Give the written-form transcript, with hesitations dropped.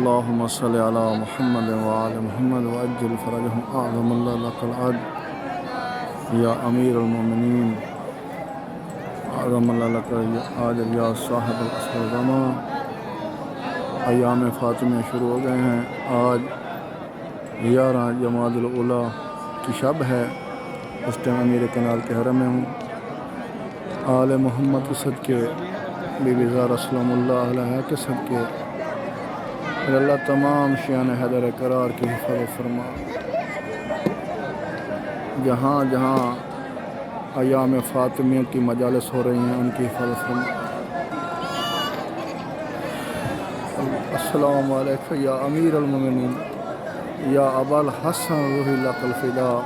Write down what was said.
اللهم صل على محمد وآل محمد وعجل فرجهم أعظم الله لك العد يا أمير المؤمنين أعظم الله لك العد يا صاحب العصر والزمان. ایام فاطمیہ شروع ہو گئے ہیں. آج 11 الاول کی شب ہے. اس ٹائم امیر کنال کے حرم میں ہوں. آل محمد کے صدقے، بی بی زہرا سلام اللہ علیہ کے صدقے اللہ تمام شیعان حیدر قرار کی حفاظت فرما. جہاں جہاں ایام فاطمیہ کی مجالس ہو رہی ہیں ان کی حفاظت فرما. السلام علیکم یا امیر المومنین یا ابا الحسن روحی لک الفداء.